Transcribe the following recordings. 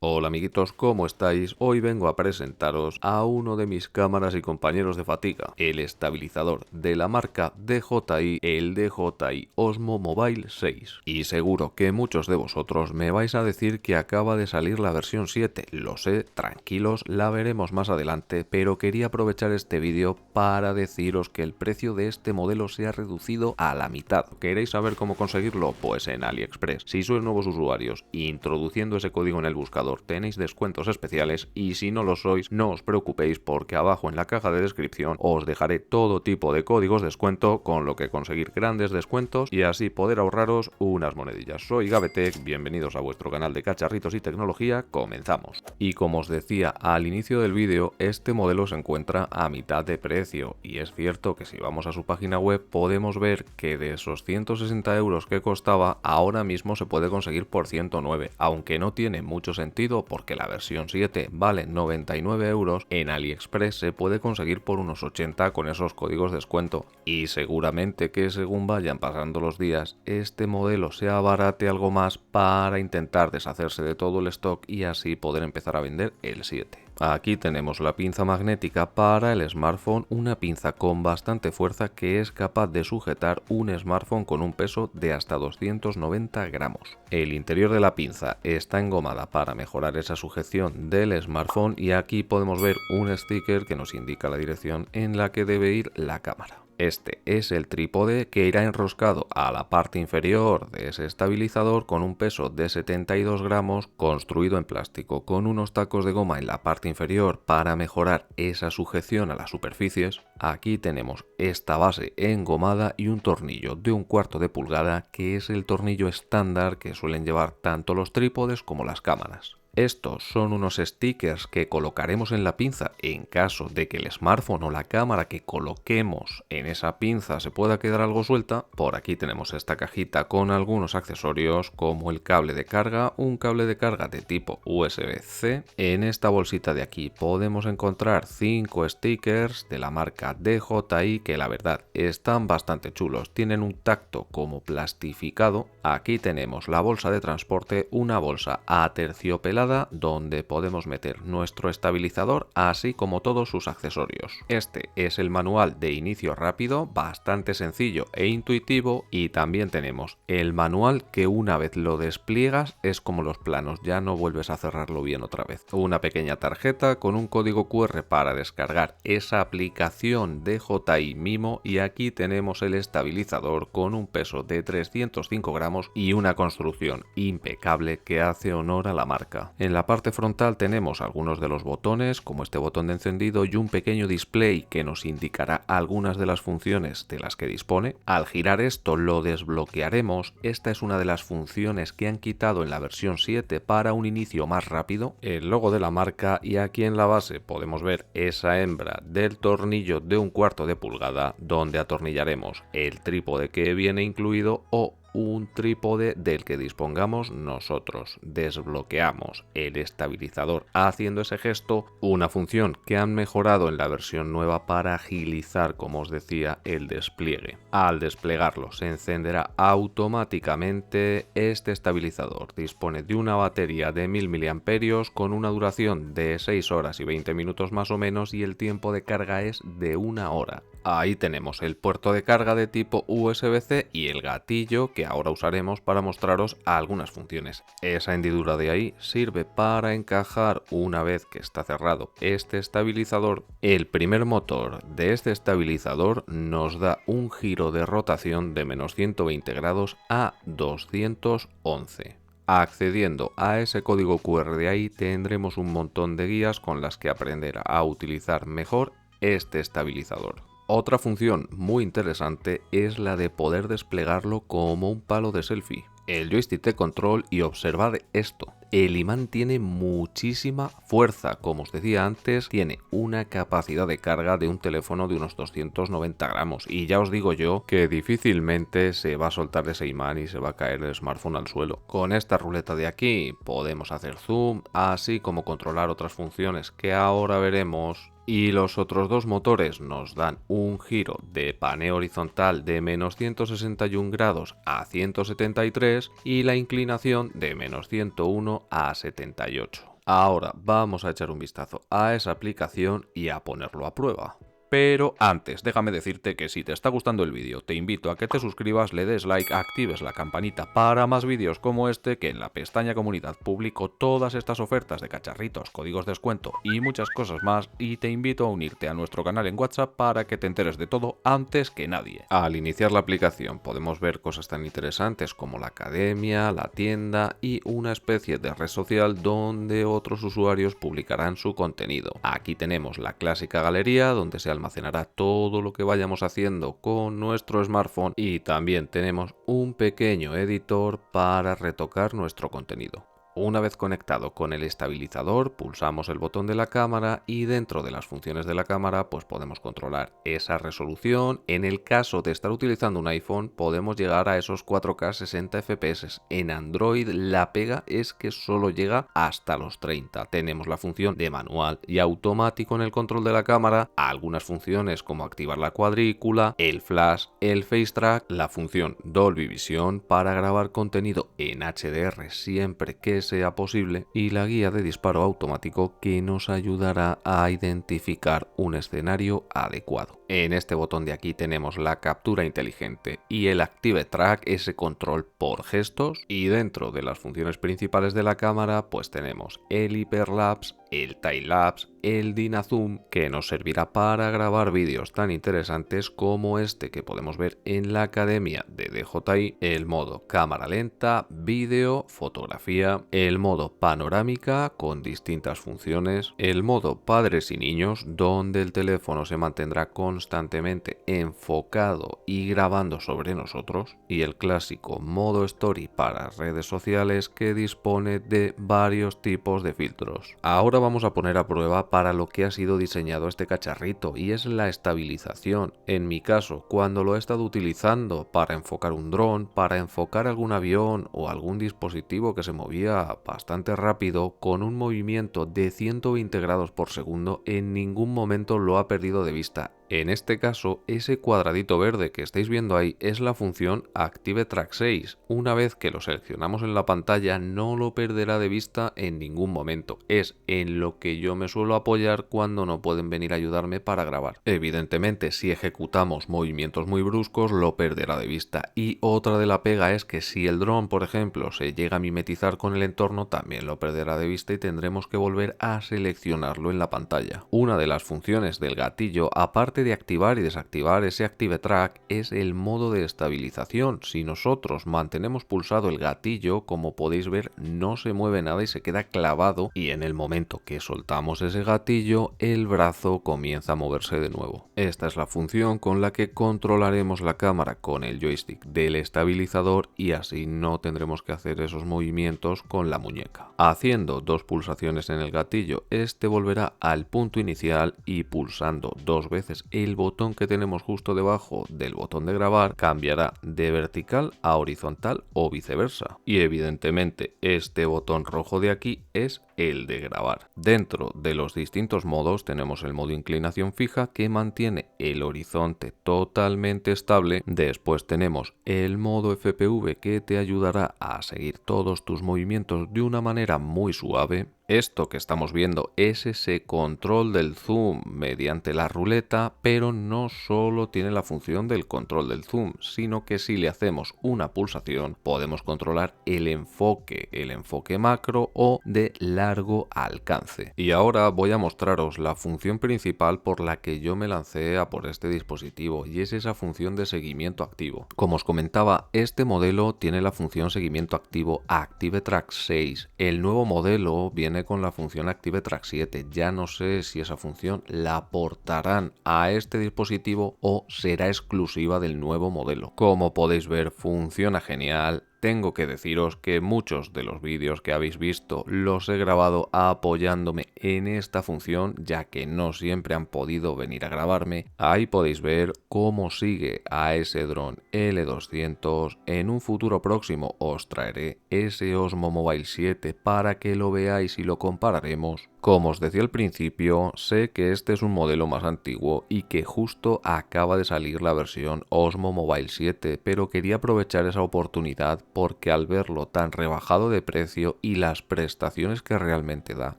Hola amiguitos, ¿cómo estáis? Hoy vengo a presentaros a uno de mis cámaras y compañeros de fatiga, el estabilizador de la marca DJI, el DJI Osmo Mobile 6. Y seguro que muchos de vosotros me vais a decir que acaba de salir la versión 7, lo sé, tranquilos, la veremos más adelante, pero quería aprovechar este vídeo para deciros que el precio de este modelo se ha reducido a la mitad. ¿Queréis saber cómo conseguirlo? Pues en AliExpress. Si sois nuevos usuarios, introduciendo ese código en el buscador, tenéis descuentos especiales, y si no lo sois, no os preocupéis porque abajo en la caja de descripción os dejaré todo tipo de códigos de descuento con lo que conseguir grandes descuentos y así poder ahorraros unas monedillas. Soy Gavetech, bienvenidos a vuestro canal de cacharritos y tecnología, comenzamos. Y como os decía al inicio del vídeo, este modelo se encuentra a mitad de precio y es cierto que si vamos a su página web podemos ver que de esos 160 euros que costaba, ahora mismo se puede conseguir por 109, aunque no tiene mucho sentido porque la versión 7 vale 99 euros, en AliExpress se puede conseguir por unos 80 con esos códigos de descuento, y seguramente que según vayan pasando los días este modelo se abarate algo más para intentar deshacerse de todo el stock y así poder empezar a vender el 7. Aquí tenemos la pinza magnética para el smartphone, una pinza con bastante fuerza que es capaz de sujetar un smartphone con un peso de hasta 290 gramos. El interior de la pinza está engomada para mejorar esa sujeción del smartphone y aquí podemos ver un sticker que nos indica la dirección en la que debe ir la cámara. Este es el trípode que irá enroscado a la parte inferior de ese estabilizador con un peso de 72 gramos construido en plástico con unos tacos de goma en la parte inferior para mejorar esa sujeción a las superficies. Aquí tenemos esta base engomada y un tornillo de 1/4 de pulgada que es el tornillo estándar que suelen llevar tanto los trípodes como las cámaras. Estos son unos stickers que colocaremos en la pinza en caso de que el smartphone o la cámara que coloquemos en esa pinza se pueda quedar algo suelta. Por aquí tenemos esta cajita con algunos accesorios como el cable de carga, un cable de carga de tipo USB-C. En esta bolsita de aquí podemos encontrar 5 stickers de la marca DJI que la verdad están bastante chulos, tienen un tacto como plastificado. Aquí tenemos la bolsa de transporte, una bolsa aterciopelada donde podemos meter nuestro estabilizador así como todos sus accesorios. Este es el manual de inicio rápido, bastante sencillo e intuitivo, y también tenemos el manual que una vez lo despliegas es como los planos, ya no vuelves a cerrarlo bien otra vez. Una pequeña tarjeta con un código QR para descargar esa aplicación de DJI Mimo, y aquí tenemos el estabilizador con un peso de 305 gramos y una construcción impecable que hace honor a la marca. En la parte frontal tenemos algunos de los botones, como este botón de encendido, y un pequeño display que nos indicará algunas de las funciones de las que dispone. Al girar esto lo desbloquearemos. Esta es una de las funciones que han quitado en la versión 7 para un inicio más rápido. El logo de la marca, y aquí en la base podemos ver esa hembra del tornillo de 1/4 de pulgada donde atornillaremos el trípode que viene incluido o un trípode del que dispongamos nosotros. Desbloqueamos el estabilizador haciendo ese gesto, una función que han mejorado en la versión nueva para agilizar, como os decía, el despliegue. Al desplegarlo se encenderá automáticamente este estabilizador. Dispone de una batería de 1000 mAh con una duración de 6 horas y 20 minutos más o menos, y el tiempo de carga es de 1 hora. Ahí tenemos el puerto de carga de tipo USB-C y el gatillo que ahora usaremos para mostraros algunas funciones. Esa hendidura de ahí sirve para encajar, una vez que está cerrado este estabilizador, el primer motor de este estabilizador nos da un giro de rotación de menos 120 grados a 211. Accediendo a ese código QR de ahí tendremos un montón de guías con las que aprender a utilizar mejor este estabilizador. Otra función muy interesante es la de poder desplegarlo como un palo de selfie. El joystick de control, y observad esto, el imán tiene muchísima fuerza, como os decía antes, tiene una capacidad de carga de un teléfono de unos 290 gramos, y ya os digo yo que difícilmente se va a soltar ese imán y se va a caer el smartphone al suelo. Con esta ruleta de aquí podemos hacer zoom, así como controlar otras funciones que ahora veremos y los otros dos motores nos dan un giro de paneo horizontal de menos 161 grados a 173 y la inclinación de menos 101 a 78. Ahora vamos a echar un vistazo a esa aplicación y a ponerlo a prueba. Pero antes, déjame decirte que si te está gustando el vídeo, te invito a que te suscribas, le des like, actives la campanita para más vídeos como este, que en la pestaña comunidad publico todas estas ofertas de cacharritos, códigos de descuento y muchas cosas más, y te invito a unirte a nuestro canal en WhatsApp para que te enteres de todo antes que nadie. Al iniciar la aplicación podemos ver cosas tan interesantes como la academia, la tienda y una especie de red social donde otros usuarios publicarán su contenido. Aquí tenemos la clásica galería donde se almacenará todo lo que vayamos haciendo con nuestro smartphone, y también tenemos un pequeño editor para retocar nuestro contenido. Una vez conectado con el estabilizador, pulsamos el botón de la cámara y dentro de las funciones de la cámara pues podemos controlar esa resolución. En el caso de estar utilizando un iPhone podemos llegar a esos 4K 60 FPS. En Android la pega es que solo llega hasta los 30. Tenemos la función de manual y automático en el control de la cámara, algunas funciones como activar la cuadrícula, el flash, el face track, la función Dolby Vision para grabar contenido en HDR siempre que sea posible, y la guía de disparo automático que nos ayudará a identificar un escenario adecuado. En este botón de aquí tenemos la captura inteligente y el Active Track, ese control por gestos, y dentro de las funciones principales de la cámara pues tenemos el Hyperlapse, el Time-Lapse, el Dynazoom, que nos servirá para grabar vídeos tan interesantes como este que podemos ver en la academia de DJI, el modo cámara lenta, vídeo, fotografía, el modo panorámica con distintas funciones, el modo padres y niños, donde el teléfono se mantendrá constantemente enfocado y grabando sobre nosotros, y el clásico modo story para redes sociales que dispone de varios tipos de filtros. Ahora vamos a poner a prueba para lo que ha sido diseñado este cacharrito, y es la estabilización. En mi caso, cuando lo he estado utilizando para enfocar un dron, para enfocar algún avión o algún dispositivo que se movía bastante rápido con un movimiento de 120 grados por segundo, en ningún momento lo ha perdido de vista. En este caso, ese cuadradito verde que estáis viendo ahí es la función Active Track 6. Una vez que lo seleccionamos en la pantalla no lo perderá de vista en ningún momento. Es en lo que yo me suelo apoyar cuando no pueden venir a ayudarme para grabar. Evidentemente, si ejecutamos movimientos muy bruscos lo perderá de vista. Y otra de la pega es que si el dron, por ejemplo, se llega a mimetizar con el entorno, también lo perderá de vista y tendremos que volver a seleccionarlo en la pantalla. Una de las funciones del gatillo, aparte de activar y desactivar ese Active Track, es el modo de estabilización. Si nosotros mantenemos pulsado el gatillo, como podéis ver, no se mueve nada y se queda clavado, y en el momento que soltamos ese gatillo, el brazo comienza a moverse de nuevo. Esta es la función con la que controlaremos la cámara con el joystick del estabilizador, y así no tendremos que hacer esos movimientos con la muñeca. Haciendo dos pulsaciones en el gatillo, este volverá al punto inicial, y pulsando dos veces el botón que tenemos justo debajo del botón de grabar cambiará de vertical a horizontal o viceversa. Y evidentemente este botón rojo de aquí es el de grabar. Dentro de los distintos modos tenemos el modo inclinación fija, que mantiene el horizonte totalmente estable. Después tenemos el modo FPV, que te ayudará a seguir todos tus movimientos de una manera muy suave. Esto que estamos viendo es ese control del zoom mediante la ruleta, pero no solo tiene la función del control del zoom, sino que si le hacemos una pulsación podemos controlar el enfoque macro o de largo alcance. Y ahora voy a mostraros la función principal por la que yo me lancé a por este dispositivo, y es esa función de seguimiento activo. Como os comentaba, este modelo tiene la función seguimiento activo Active Track 6. El nuevo modelo viene con la función Active Track 7. Ya no sé si esa función la aportarán a este dispositivo o será exclusiva del nuevo modelo. Como podéis ver, funciona genial. Tengo que deciros que muchos de los vídeos que habéis visto los he grabado apoyándome en esta función, ya que no siempre han podido venir a grabarme. Ahí podéis ver cómo sigue a ese dron L200. En un futuro próximo os traeré ese Osmo Mobile 7 para que lo veáis y lo compararemos. Como os decía al principio, sé que este es un modelo más antiguo y que justo acaba de salir la versión Osmo Mobile 7, pero quería aprovechar esa oportunidad porque al verlo tan rebajado de precio y las prestaciones que realmente da,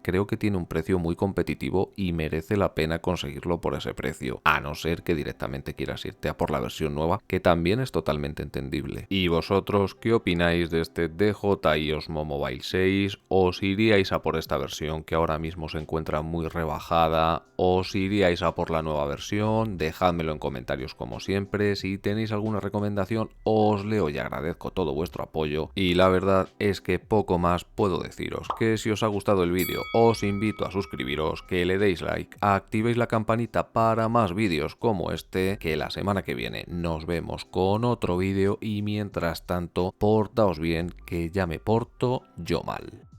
creo que tiene un precio muy competitivo y merece la pena conseguirlo por ese precio, a no ser que directamente quieras irte a por la versión nueva, que también es totalmente entendible. ¿Y vosotros qué opináis de este DJI Osmo Mobile 6? ¿Os iríais a por esta versión que ahora mismo se encuentra muy rebajada? ¿Os iríais a por la nueva versión? Dejádmelo en comentarios como siempre. Si tenéis alguna recomendación os leo y agradezco todo vuestro apoyo. Y la verdad es que poco más puedo deciros, que si os ha gustado el vídeo os invito a suscribiros, que le deis like, activéis la campanita para más vídeos como este, que la semana que viene nos vemos con otro vídeo y mientras tanto portaos bien, que ya me porto yo mal.